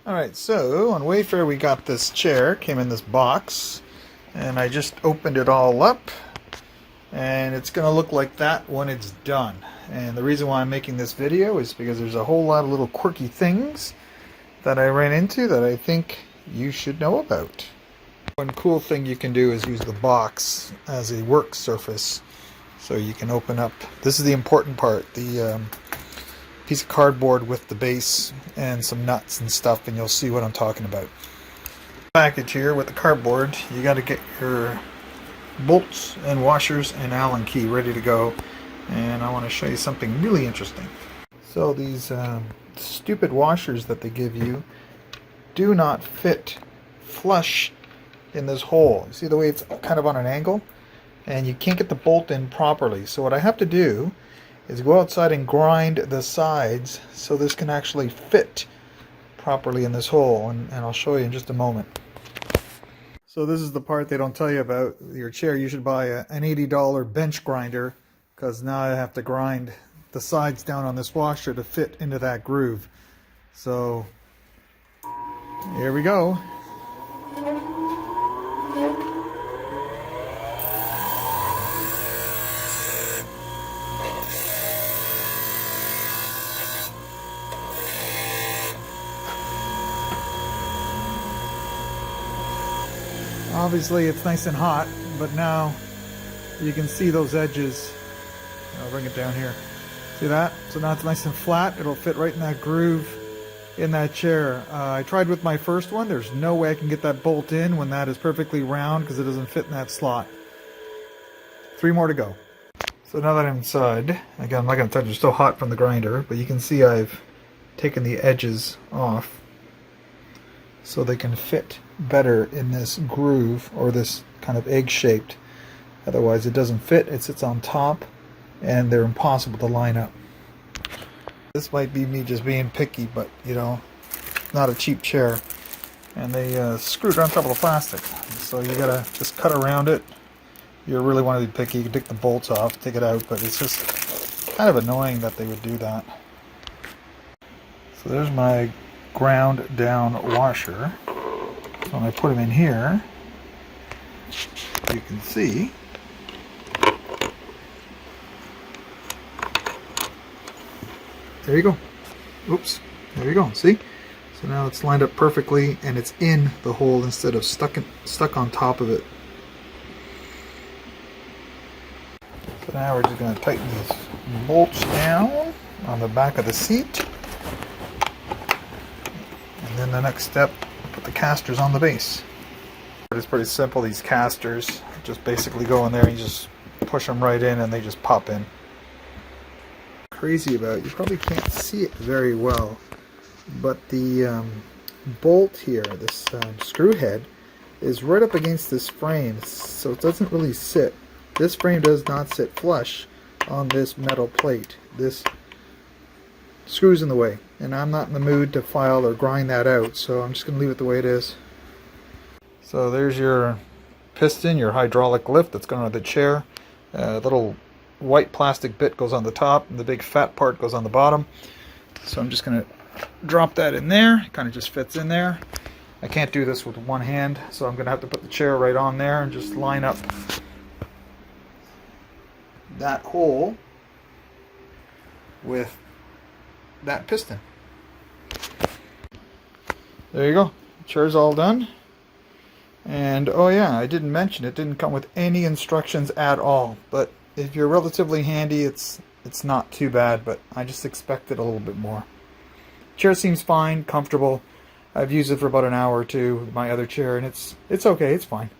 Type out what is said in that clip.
Alright, so on Wayfair we got this chair, came in this box, and I just opened it all up, and it's going to look like that when it's done. And the reason why I'm making this video is because there's a whole lot of little quirky things that I ran into that I think you should know about. One cool thing you can do is use the box as a work surface. So you can open up, this is the important part, the piece of cardboard with the base and some nuts and stuff, and you'll see what I'm talking about. Package here with the cardboard, you got to get your bolts and washers and Allen key ready to go, and I want to show you something really interesting. So these stupid washers that they give you do not fit flush in this hole. You see the way it's kind of on an angle, and you can't get the bolt in properly. So what I have to do is go outside and grind the sides so this can actually fit properly in this hole, and I'll show you in just a moment. So this is the part they don't tell you about your chair. You should buy an $80 bench grinder, because now I have to grind the sides down on this washer to fit into that groove. So here we go. Obviously it's nice and hot, but now you can see those edges. I'll bring it down here. See that? So now it's nice and flat. It'll fit right in that groove in that chair. I tried with my first one. There's no way I can get that bolt in when that is perfectly round because it doesn't fit in that slot. 3 more to go. So now that I'm inside, again, I'm not going to touch it. It's still hot from the grinder, but you can see I've taken the edges off so they can fit better in this groove, or this kind of egg-shaped. Otherwise it doesn't fit. It sits on top and they're impossible to line up. This might be me just being picky, but you know, not a cheap chair. And they screwed on top of the plastic, so you gotta just cut around it. You really want to be picky. You can take the bolts off, take it out, but it's just kind of annoying that they would do that. So there's my ground down washer. So when I put them in here, you can see there you go. Oops, there you go. See? So now it's lined up perfectly and it's in the hole instead of stuck on top of it. So now we're just going to tighten these bolts down on the back of the seat. And then the next step, put the casters on the base. It's pretty simple. These casters just basically go in there and you just push them right in and they just pop in. Crazy about it, you probably can't see it very well, but the bolt here, this screw head, is right up against this frame, so it doesn't really sit. This frame does not sit flush on this metal plate. This screw's in the way, and I'm not in the mood to file or grind that out, so I'm just going to leave it the way it is. So there's your piston, your hydraulic lift that's going on the chair. Little white plastic bit goes on the top, and the big fat part goes on the bottom. So I'm just going to drop that in there. It kind of just fits in there. I can't do this with one hand, so I'm going to have to put the chair right on there and just line up that hole with that piston. There you go. Chair's all done. And oh yeah, I didn't mention it didn't come with any instructions at all, but if you're relatively handy, it's not too bad, but I just expected a little bit more. Chair seems fine, comfortable. I've used it for about an hour or two with my other chair, and it's okay, it's fine.